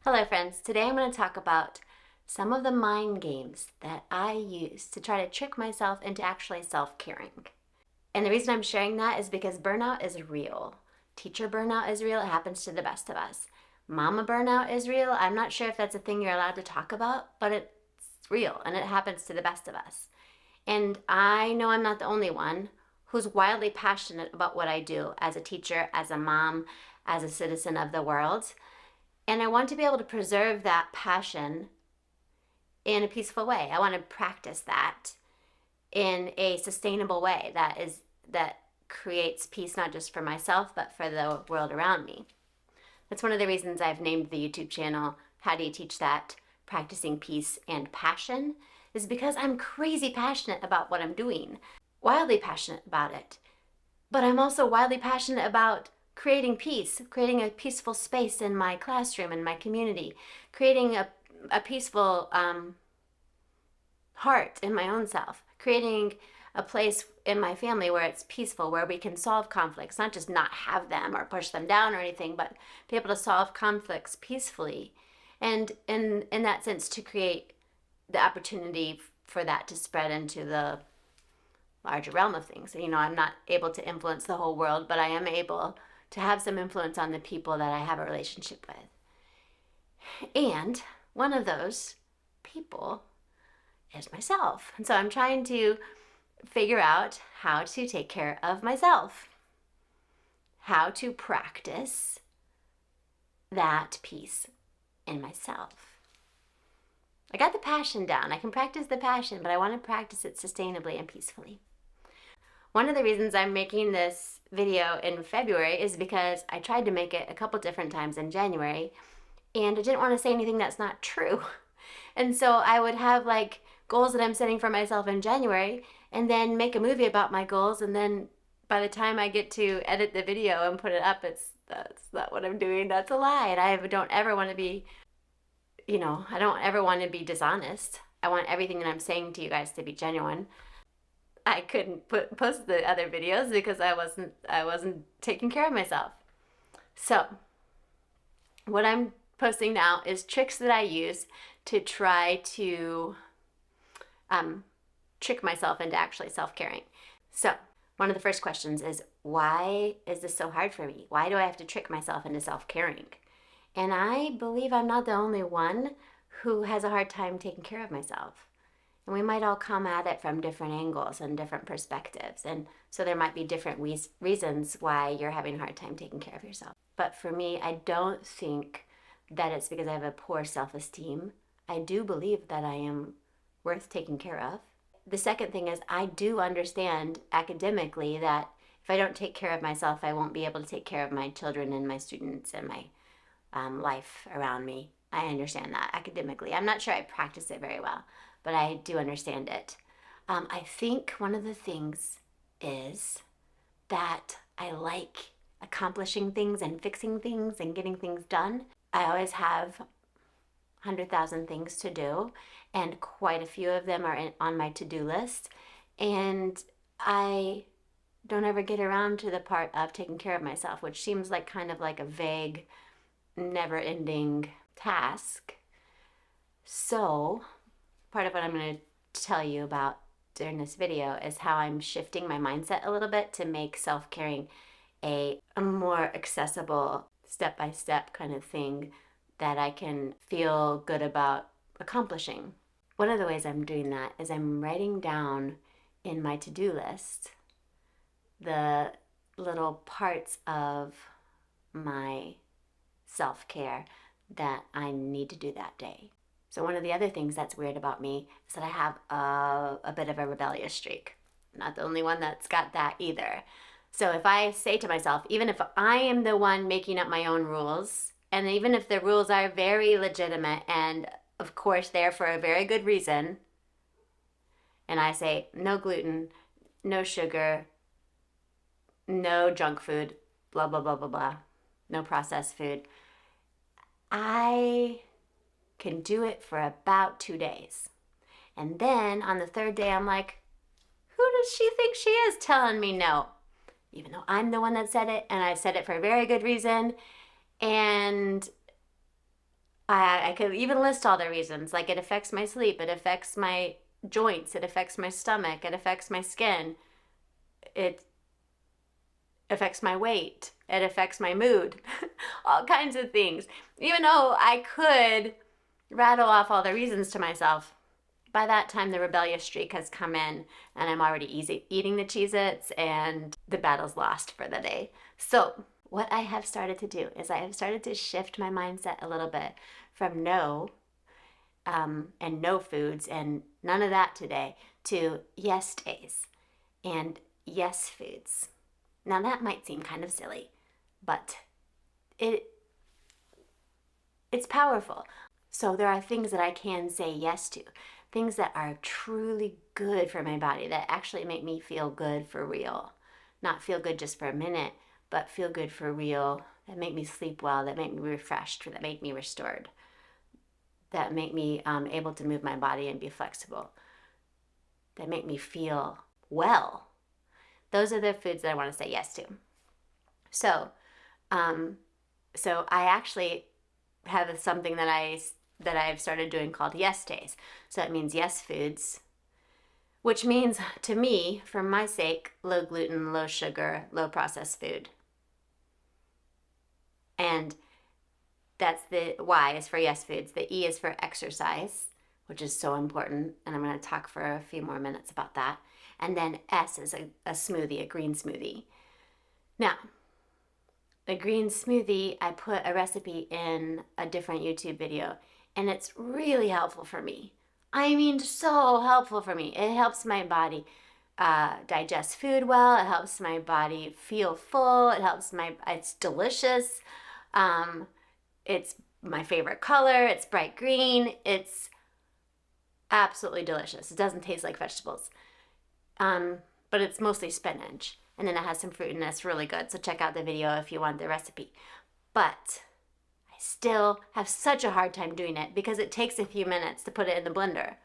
Hello friends, today I'm going to talk about some of the mind games that I use to try to trick myself into actually self-caring. And the reason I'm sharing that is because burnout is real. Teacher burnout is real, it happens to the best of us. Mama burnout is real. I'm not sure if that's a thing you're allowed to talk about, but it's real and it happens to the best of us. And I know I'm not the only one who's wildly passionate about what I do as a teacher, as a mom, as a citizen of the world. And I want to be able to preserve that passion in a peaceful way. I want to practice that in a sustainable way that creates peace not just for myself but for the world around me. That's one of the reasons I've named the YouTube channel How Do You Teach That? Practicing Peace and Passion, is because I'm crazy passionate about what I'm doing. Wildly passionate about it. But I'm also wildly passionate about creating peace, creating a peaceful space in my classroom, in my community, creating a peaceful heart in my own self, creating a place in my family where it's peaceful, where we can solve conflicts, not just not have them or push them down or anything, but be able to solve conflicts peacefully. And in that sense, to create the opportunity for that to spread into the larger realm of things. You know, I'm not able to influence the whole world, but I am able to have some influence on the people that I have a relationship with. And one of those people is myself. And so I'm trying to figure out how to take care of myself, how to practice that peace in myself. I got the passion down. I can practice the passion, but I want to practice it sustainably and peacefully. One of the reasons I'm making this video in February is because I tried to make it a couple different times in January, and I didn't want to say anything that's not true. And so I would have like goals that I'm setting for myself in January and then make a movie about my goals, and then by the time I get to edit the video and put it up, that's not what I'm doing. That's a lie. And I don't ever want to be, I don't ever want to be dishonest. I want everything that I'm saying to you guys to be genuine. I couldn't post the other videos because I wasn't taking care of myself. So what I'm posting now is tricks that I use to try to trick myself into actually self-caring. So one of the first questions is, why is this so hard for me? Why do I have to trick myself into self-caring? And I believe I'm not the only one who has a hard time taking care of myself. And we might all come at it from different angles and different perspectives. And so there might be different reasons why you're having a hard time taking care of yourself. But for me, I don't think that it's because I have a poor self-esteem. I do believe that I am worth taking care of. The second thing is, I do understand academically that if I don't take care of myself, I won't be able to take care of my children and my students and my life around me. I understand that academically. I'm not sure I practice it very well, but I do understand it. I think one of the things is that I like accomplishing things and fixing things and getting things done. I always have 100,000 things to do, and quite a few of them are on my to-do list. And I don't ever get around to the part of taking care of myself, which seems like kind of like a vague, never-ending task. So part of what I'm going to tell you about during this video is how I'm shifting my mindset a little bit to make self-caring a more accessible, step-by-step kind of thing that I can feel good about accomplishing. One of the ways I'm doing that is I'm writing down in my to-do list the little parts of my self-care that I need to do that day. So one of the other things that's weird about me is that I have a bit of a rebellious streak. I'm not the only one that's got that either. So if I say to myself, even if I am the one making up my own rules, and even if the rules are very legitimate and of course they're for a very good reason, and I say no gluten, no sugar, no junk food, blah, blah, blah, blah, blah, no processed food, I can do it for about 2 days. And then on the third day, I'm like, who does she think she is telling me no? Even though I'm the one that said it, and I said it for a very good reason. And I could even list all the reasons. Like it affects my sleep, it affects my joints, it affects my stomach, it affects my skin, it affects my weight, it affects my mood, all kinds of things. Even though I could rattle off all the reasons to myself, by that time the rebellious streak has come in and I'm already eating the Cheez-Its and the battle's lost for the day. So what I have started to do is I have started to shift my mindset a little bit from no and no foods and none of that today to yes days and yes foods. Now that might seem kind of silly, but it's powerful. So there are things that I can say yes to, things that are truly good for my body, that actually make me feel good for real. Not feel good just for a minute, but feel good for real, that make me sleep well, that make me refreshed, that make me restored, that make me able to move my body and be flexible, that make me feel well. Those are the foods that I want to say yes to. So, I actually have something that I've started doing called yes days. So that means yes foods, which means to me, for my sake, low gluten, low sugar, low processed food. And that's the Y is for yes foods. The E is for exercise, which is so important. And I'm going to talk for a few more minutes about that. And then S is a smoothie, a green smoothie. Now, the green smoothie, I put a recipe in a different YouTube video, and it's really helpful for me. I mean, so helpful for me. It helps my body digest food well. It helps my body feel full. It's delicious. It's my favorite color. It's bright green. It's absolutely delicious. It doesn't taste like vegetables, but it's mostly spinach. And then it has some fruit and it's really good. So check out the video if you want the recipe. But I still have such a hard time doing it because it takes a few minutes to put it in the blender.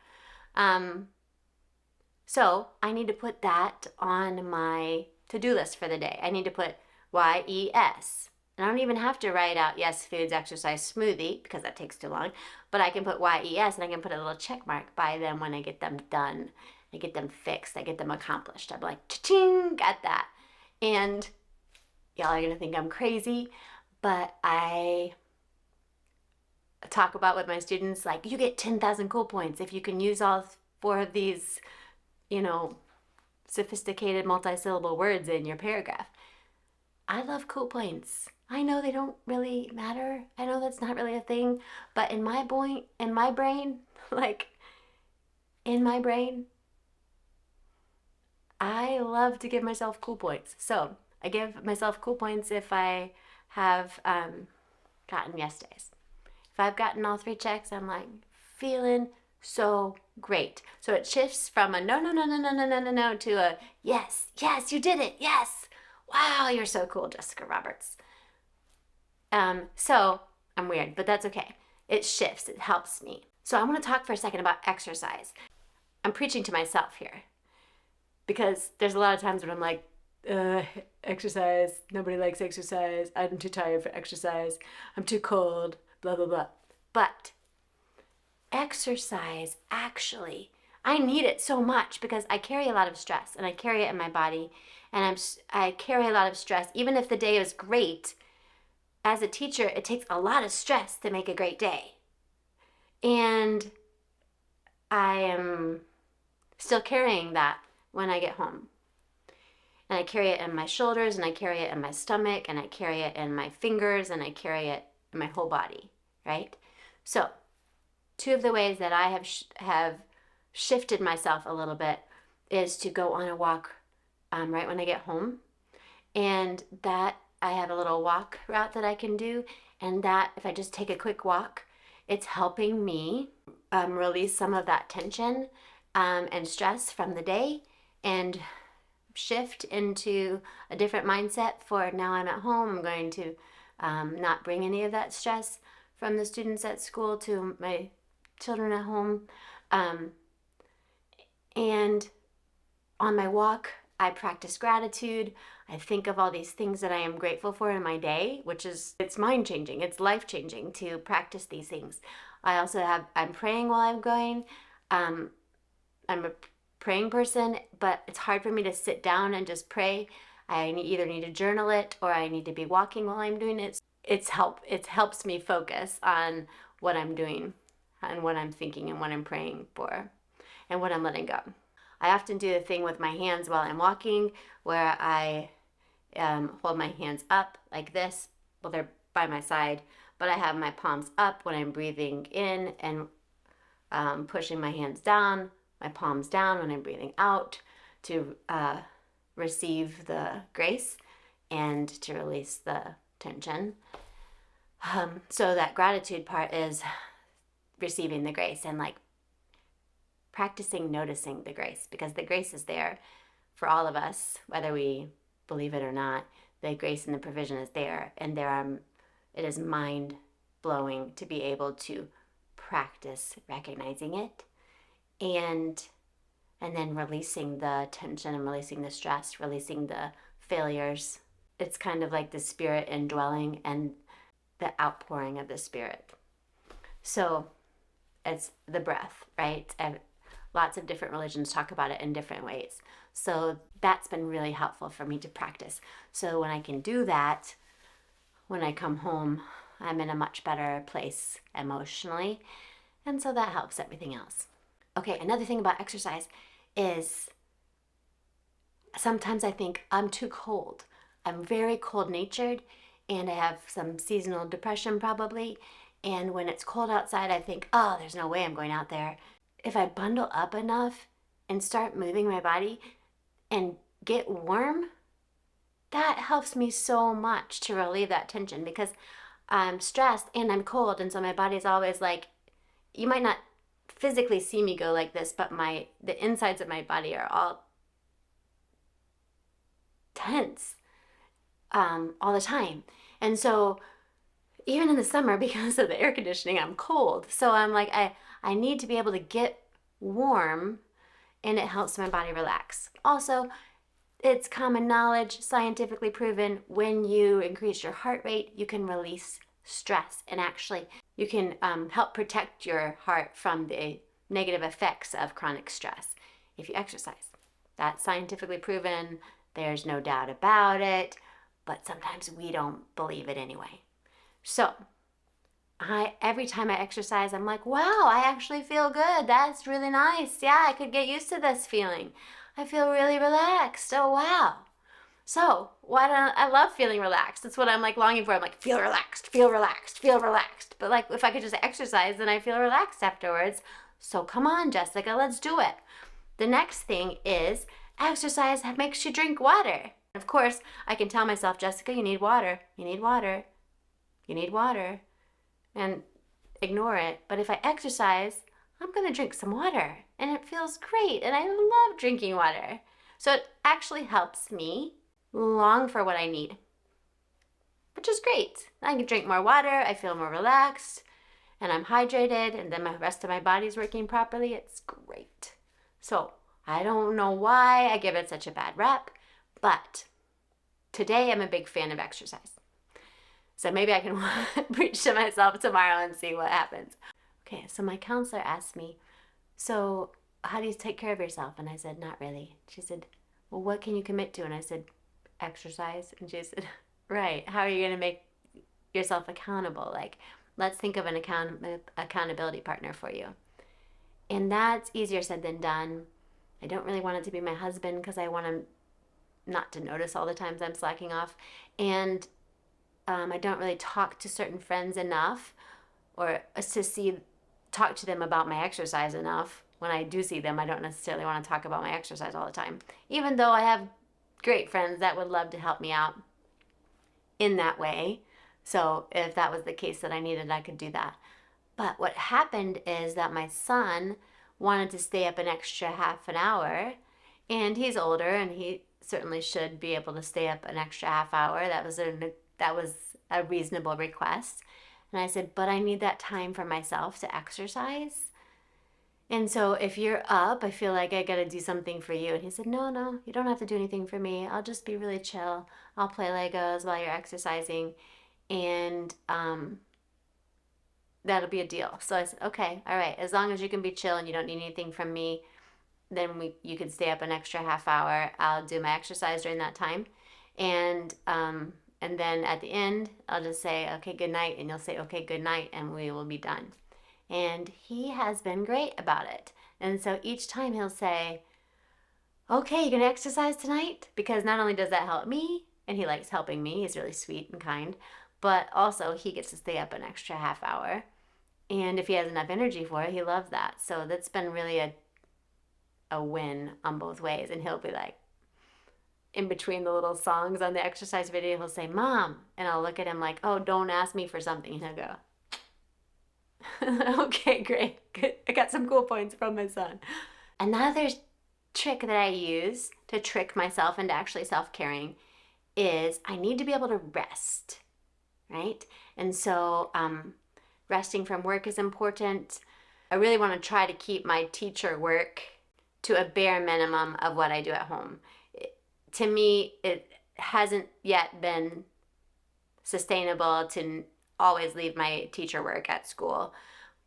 So I need to put that on my to-do list for the day. I need to put YES. And I don't even have to write out yes foods, exercise, smoothie because that takes too long. But I can put YES and I can put a little check mark by them when I get them done. I get them fixed. I get them accomplished. I'm like, cha-ching, got that. And y'all are going to think I'm crazy, but I talk about with my students, like, you get 10,000 cool points if you can use all 4 of these, sophisticated multi-syllable words in your paragraph. I love cool points. I know they don't really matter. I know that's not really a thing, but in my brain, I love to give myself cool points. So I give myself cool points if I have gotten yes days. If I've gotten all 3 checks, I'm like feeling so great. So it shifts from a no, no, no, no, no, no, no, no, no to a yes, yes, you did it, yes. Wow, you're so cool, Jessica Roberts. So I'm weird, but that's okay. It shifts, it helps me. So I want to talk for a second about exercise. I'm preaching to myself here because there's a lot of times when I'm like, exercise, nobody likes exercise, I'm too tired for exercise, I'm too cold, blah, blah, blah. But exercise, actually, I need it so much because I carry a lot of stress and I carry it in my body and I carry a lot of stress. Even if the day is great, as a teacher, it takes a lot of stress to make a great day. And I am still carrying that when I get home. And I carry it in my shoulders and I carry it in my stomach and I carry it in my fingers and I carry it in my whole body, right? So 2 of the ways that I have shifted myself a little bit is to go on a walk right when I get home. And that I have a little walk route that I can do. And that if I just take a quick walk, it's helping me release some of that tension and stress from the day and shift into a different mindset for now I'm at home. I'm going to not bring any of that stress from the students at school to my children at home. And on my walk, I practice gratitude. I think of all these things that I am grateful for in my day, which is, it's mind changing, it's life changing to practice these things. I'm praying while I'm going. I'm a praying person, but it's hard for me to sit down and just pray. Either need to journal it or I need to be walking while I'm doing it. It helps me focus on what I'm doing and what I'm thinking and what I'm praying for and what I'm letting go. I often do the thing with my hands while I'm walking where I hold my hands up like this. Well, they're by my side, but I have my palms up when I'm breathing in and pushing my hands down, my palms down when I'm breathing out to receive the grace and to release the tension. So that gratitude part is receiving the grace and like practicing noticing the grace, because the grace is there for all of us, whether we believe it or not. The grace and the provision is there, and it is mind blowing to be able to practice recognizing it and then releasing the tension and releasing the stress, releasing the failures. It's kind of like the spirit indwelling and the outpouring of the spirit. So it's the breath, right? And lots of different religions talk about it in different ways. So that's been really helpful for me to practice. So when I can do that, when I come home, I'm in a much better place emotionally. And so that helps everything else. Okay, another thing about exercise is sometimes I think I'm too cold. I'm very cold natured and I have some seasonal depression probably. And when it's cold outside, I think, oh, there's no way I'm going out there. If I bundle up enough and start moving my body and get warm, that helps me so much to relieve that tension, because I'm stressed and I'm cold. And so my body's always like, you might not physically see me go like this, but the insides of my body are all tense all the time. And so even in the summer, because of the air conditioning, I'm cold. So I'm like, I need to be able to get warm, and it helps my body relax. Also, it's common knowledge, scientifically proven, when you increase your heart rate, you can release stress, and actually you can help protect your heart from the negative effects of chronic stress if you exercise. That's scientifically proven. There's no doubt about it, but sometimes we don't believe it anyway. So every time I exercise, I'm like, wow, I actually feel good. That's really nice. Yeah, I could get used to this feeling. I feel really relaxed. Oh, wow. So I love feeling relaxed. That's what I'm like longing for. I'm like, feel relaxed, feel relaxed, feel relaxed. But like, if I could just exercise, then I feel relaxed afterwards. So come on, Jessica, let's do it. The next thing is exercise makes you drink water. Of course, I can tell myself, Jessica, you need water, you need water, you need water, and ignore it. But if I exercise, I'm going to drink some water, and it feels great, and I love drinking water. So it actually helps me long for what I need, which is great. I can drink more water, I feel more relaxed, and I'm hydrated, and then the rest of my body's working properly. It's great. So I don't know why I give it such a bad rep, but today I'm a big fan of exercise. So maybe I can preach to myself tomorrow and see what happens. Okay, so my counselor asked me, so how do you take care of yourself? And I said, not really. She said, well, what can you commit to? And I said, exercise. And she said, right, how are you going to make yourself accountable? Like, let's think of an accountability partner for you. And that's easier said than done. I don't really want it to be my husband because I want him not to notice all the times I'm slacking off. And I don't really talk to certain friends enough or talk to them about my exercise enough. When I do see them, I don't necessarily want to talk about my exercise all the time, even though I have great friends that would love to help me out in that way. So if that was the case that I needed, I could do that. But what happened is that my son wanted to stay up an extra half an hour, and he's older, and he certainly should be able to stay up an extra half hour. That was a reasonable request. And I said, but I need that time for myself to exercise. And so if you're up, I feel like I got to do something for you. And he said, no, no, you don't have to do anything for me. I'll just be really chill. I'll play Legos while you're exercising. And that'll be a deal. So I said, okay, all right. As long as you can be chill and you don't need anything from me, then you can stay up an extra half hour. I'll do my exercise during that time. And then at the end, I'll just say, okay, good night. And you'll say, okay, good night. And we will be done. And he has been great about it. And so each time he'll say, okay, you gonna exercise tonight? Because not only does that help me, and he likes helping me, he's really sweet and kind, but also he gets to stay up an extra half hour. And if he has enough energy for it, he loves that. So that's been really a win on both ways. And he'll be like, in between the little songs on the exercise video, he'll say, Mom. And I'll look at him like, oh, don't ask me for something. And he'll go, okay, great. Good. I got some cool points from my son. Another trick that I use to trick myself into actually self-caring is I need to be able to rest, right? And so resting from work is important. I really want to try to keep my teacher work to a bare minimum of what I do at home. To me, it hasn't yet been sustainable to always leave my teacher work at school,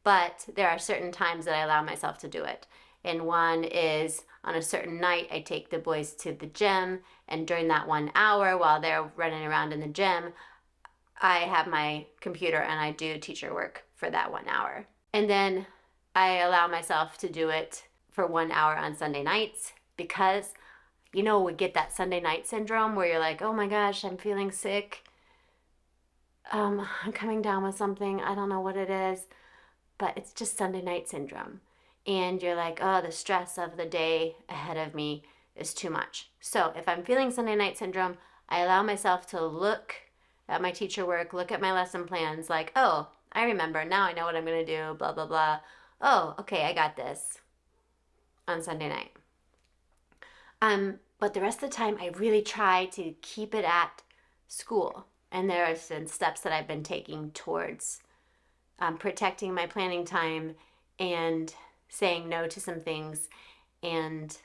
but there are certain times that I allow myself to do it. And one is on a certain night, I take the boys to the gym, and during that 1 hour while they're running around in the gym, I have my computer and I do teacher work for that 1 hour. And then I allow myself to do it for 1 hour on Sunday nights because, we get that Sunday night syndrome where you're like, oh my gosh, I'm feeling sick. I'm coming down with something. I don't know what it is, but it's just Sunday night syndrome. And you're like, oh, the stress of the day ahead of me is too much. So if I'm feeling Sunday night syndrome, I allow myself to look at my teacher work, look at my lesson plans, like, oh, I remember. Now I know what I'm going to do, blah, blah, blah. Oh, okay, I got this on Sunday night. But the rest of the time, I really try to keep it at school. And there are some steps that I've been taking towards protecting my planning time and saying no to some things and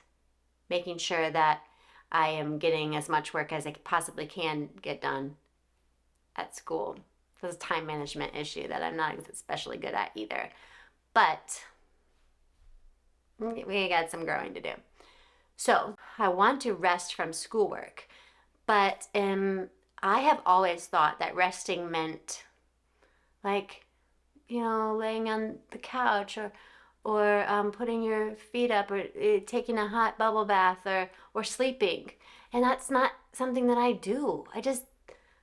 making sure that I am getting as much work as I possibly can get done at school. This is a time management issue that I'm not especially good at either. But we got some growing to do. So I want to rest from schoolwork, but I have always thought that resting meant like, laying on the couch or putting your feet up or taking a hot bubble bath or sleeping. And that's not something that I do.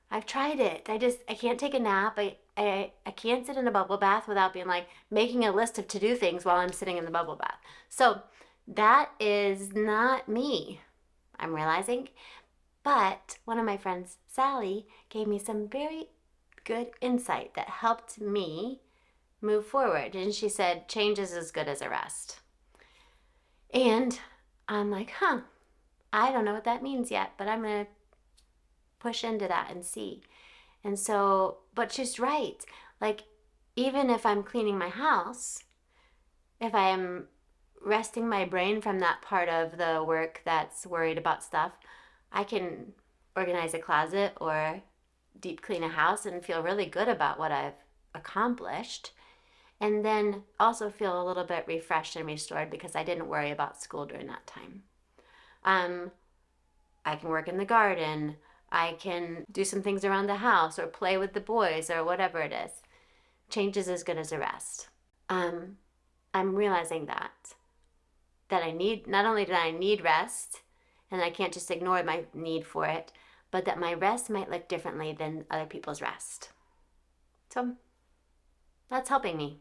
I've tried it. I can't take a nap. I can't sit in a bubble bath without being like making a list of to-do things while I'm sitting in the bubble bath. So that is not me, I'm realizing. But one of my friends, Sally, gave me some very good insight that helped me move forward. And she said, change is as good as a rest. And I'm like, I don't know what that means yet, but I'm going to push into that and see. And so, but she's right. Like, even if I'm cleaning my house, if I am resting my brain from that part of the work that's worried about stuff, I can organize a closet or deep clean a house and feel really good about what I've accomplished. And then also feel a little bit refreshed and restored because I didn't worry about school during that time. I can work in the garden. I can do some things around the house or play with the boys or whatever it is. Change is as good as a rest. I'm realizing that I need, not only do I need rest, and I can't just ignore my need for it, but that my rest might look differently than other people's rest. So that's helping me.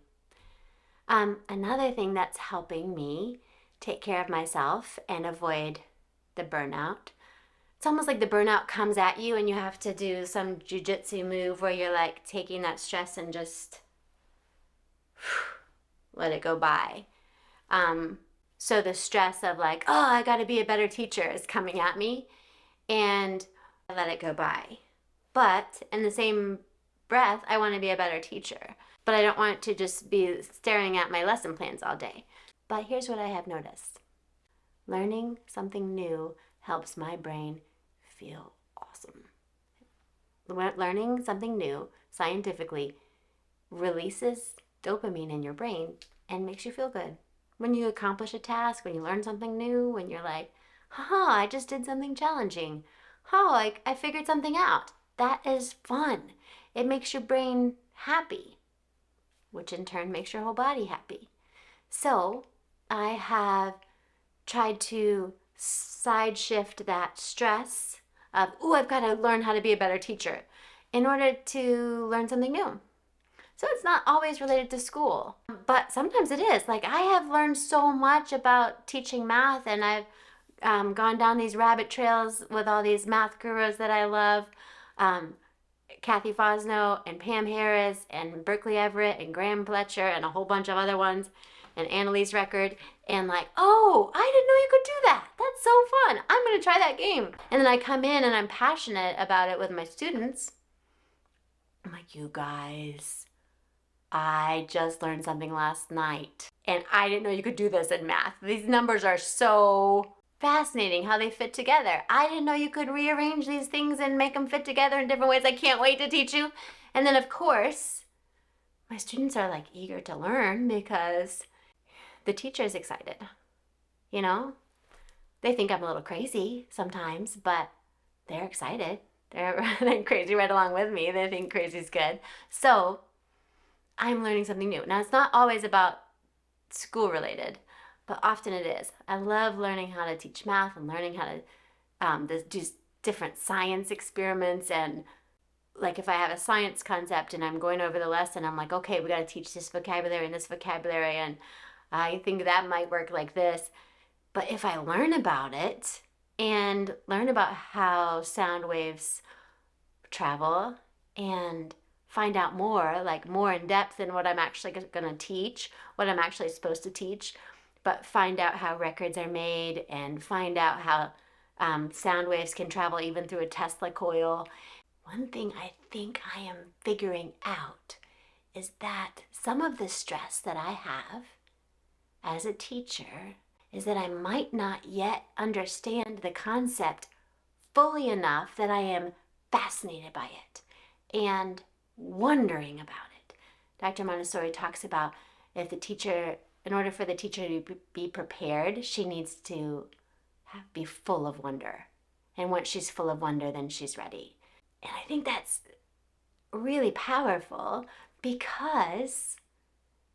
Another thing that's helping me take care of myself and avoid the burnout. It's almost like the burnout comes at you and you have to do some jujitsu move where you're like taking that stress and just let it go by. So the stress of like, oh, I got to be a better teacher is coming at me, and I let it go by. But in the same breath, I want to be a better teacher. But I don't want to just be staring at my lesson plans all day. But here's what I have noticed. Learning something new helps my brain feel awesome. Learning something new scientifically releases dopamine in your brain and makes you feel good. When you accomplish a task, when you learn something new, when you're like, haha, I just did something challenging. Oh, I figured something out. That is fun. It makes your brain happy, which in turn makes your whole body happy. So I have tried to side shift that stress of, oh, I've got to learn how to be a better teacher in order to learn something new. So it's not always related to school, but sometimes it is. Like I have learned so much about teaching math, and I've gone down these rabbit trails with all these math gurus that I love. Kathy Fosno and Pam Harris and Berkeley Everett and Graham Fletcher and a whole bunch of other ones and Annalise Record, and like, oh, I didn't know you could do that. That's so fun. I'm going to try that game. And then I come in and I'm passionate about it with my students. I'm like, you guys, I just learned something last night and I didn't know you could do this in math. These numbers are so fascinating how they fit together. I didn't know you could rearrange these things and make them fit together in different ways. I can't wait to teach you. And then of course, my students are like eager to learn because the teacher is excited. You know, they think I'm a little crazy sometimes, but they're excited. They're crazy right along with me. They think crazy's good. So I'm learning something new. Now, it's not always about school related, but often it is. I love learning how to teach math and learning how to do different science experiments. And like if I have a science concept and I'm going over the lesson, I'm like, okay, we got to teach this vocabulary and this vocabulary, and I think that might work like this. But if I learn about it and learn about how sound waves travel and find out more, like more in depth than what I'm actually going to teach, what I'm actually supposed to teach, but find out how records are made and find out how sound waves can travel even through a Tesla coil. One thing I think I am figuring out is that some of the stress that I have as a teacher is that I might not yet understand the concept fully enough that I am fascinated by it and wondering about it. Dr. Montessori talks about if the teacher, in order for the teacher to be prepared, she needs to be full of wonder. And once she's full of wonder, then she's ready. And I think that's really powerful because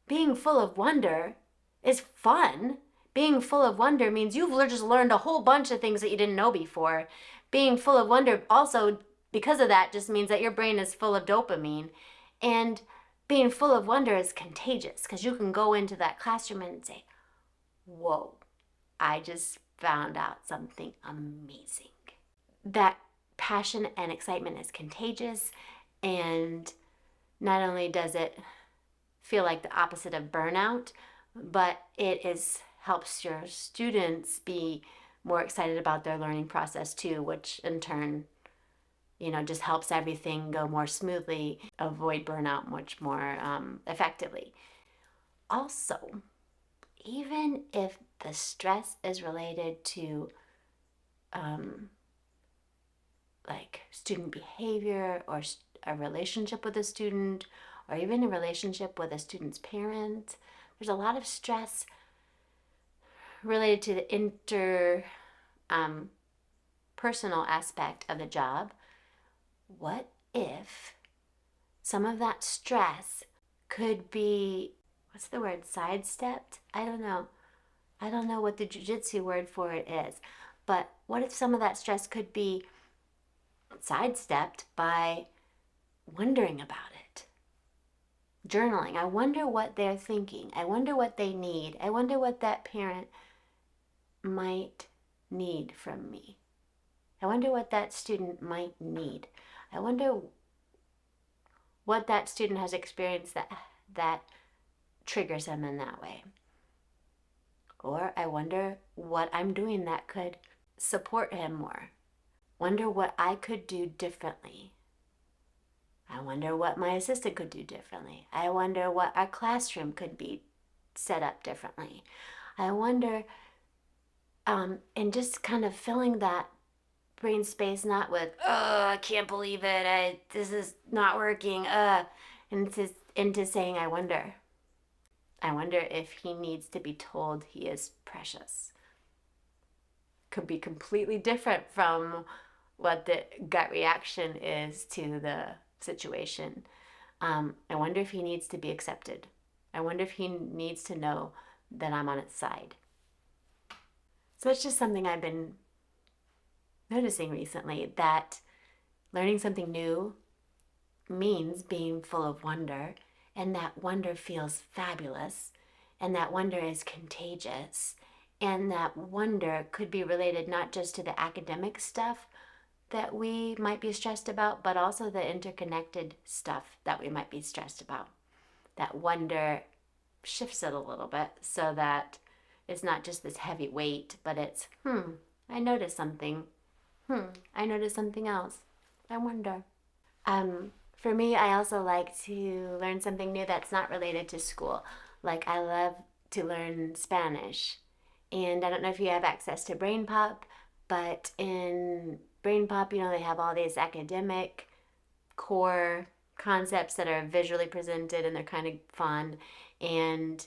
being full of wonder is fun. Being full of wonder means you've just learned a whole bunch of things that you didn't know before. Being full of wonder also, because of that, just means that your brain is full of dopamine. And being full of wonder is contagious because you can go into that classroom and say, whoa, I just found out something amazing. That passion and excitement is contagious, and not only does it feel like the opposite of burnout, but it helps your students be more excited about their learning process too, which in turn, just helps everything go more smoothly, avoid burnout much more effectively. Also, even if the stress is related to like student behavior or a relationship with a student, or even a relationship with a student's parent, there's a lot of stress related to the personal aspect of the job. What if some of that stress could be, what's the word, sidestepped? I don't know what the jiu-jitsu word for it is, but what if some of that stress could be sidestepped by wondering about it? Journaling. I wonder what they're thinking. I wonder what they need. I wonder what that parent might need from me. I wonder what that student might need. I wonder what that student has experienced that triggers them in that way. Or I wonder what I'm doing that could support him more. Wonder what I could do differently. I wonder what my assistant could do differently. I wonder what our classroom could be set up differently. I wonder, and just kind of filling that brain space not with, oh, I can't believe it, this is not working, into saying, I wonder. I wonder if he needs to be told he is precious. Could be completely different from what the gut reaction is to the situation. I wonder if he needs to be accepted. I wonder if he needs to know that I'm on his side. So it's just something I've been noticing recently, that learning something new means being full of wonder, and that wonder feels fabulous, and that wonder is contagious, and that wonder could be related not just to the academic stuff that we might be stressed about, but also the interconnected stuff that we might be stressed about. That wonder shifts it a little bit so that it's not just this heavy weight, but it's, I noticed something. I noticed something else. I wonder. For me, I also like to learn something new that's not related to school. Like, I love to learn Spanish. And I don't know if you have access to Brain Pop, but in Brain Pop, they have all these academic core concepts that are visually presented and they're kind of fun. And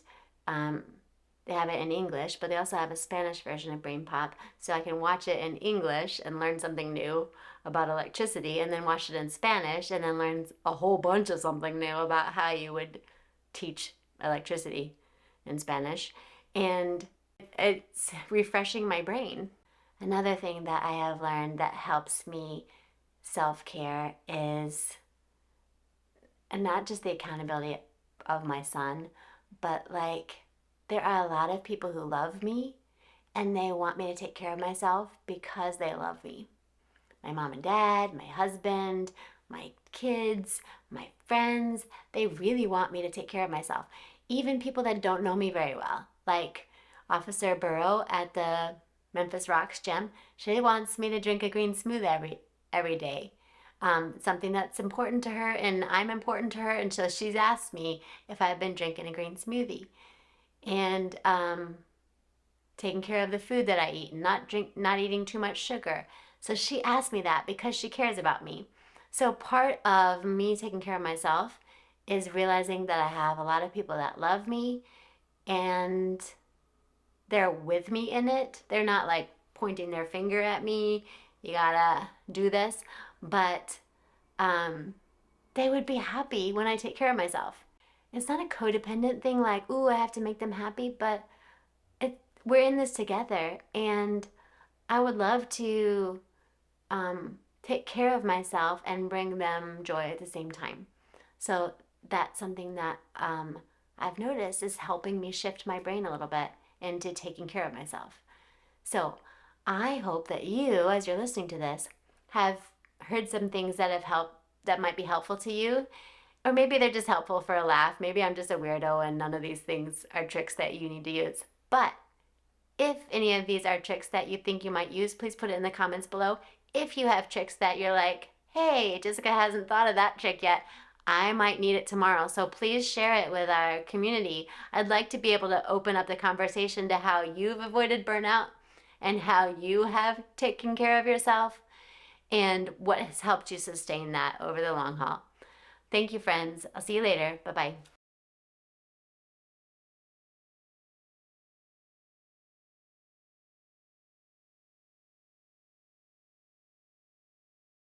they have it in English, but they also have a Spanish version of Brain Pop. So I can watch it in English and learn something new about electricity, and then watch it in Spanish and then learn a whole bunch of something new about how you would teach electricity in Spanish. And it's refreshing my brain. Another thing that I have learned that helps me self-care is, and not just the accountability of my son, but like, there are a lot of people who love me and they want me to take care of myself because they love me. My mom and dad, my husband, my kids, my friends, they really want me to take care of myself. Even people that don't know me very well, like Officer Burrow at the Memphis Rocks gym, she wants me to drink a green smoothie every day. Something that's important to her, and I'm important to her, and so she's asked me if I've been drinking a green smoothie. And taking care of the food that I eat, and not eating too much sugar. So she asked me that because she cares about me. So part of me taking care of myself is realizing that I have a lot of people that love me and they're with me in it. They're not like pointing their finger at me, you gotta do this, but they would be happy when I take care of myself. It's not a codependent thing like, ooh, I have to make them happy, but we're in this together, and I would love to take care of myself and bring them joy at the same time. So that's something that I've noticed is helping me shift my brain a little bit into taking care of myself. So I hope that you, as you're listening to this, have heard some things that have helped, that might be helpful to you. Or maybe they're just helpful for a laugh. Maybe I'm just a weirdo and none of these things are tricks that you need to use. But if any of these are tricks that you think you might use, please put it in the comments below. If you have tricks that you're like, hey, Jessica hasn't thought of that trick yet, I might need it tomorrow. So please share it with our community. I'd like to be able to open up the conversation to how you've avoided burnout and how you have taken care of yourself and what has helped you sustain that over the long haul. Thank you, friends. I'll see you later. Bye-bye.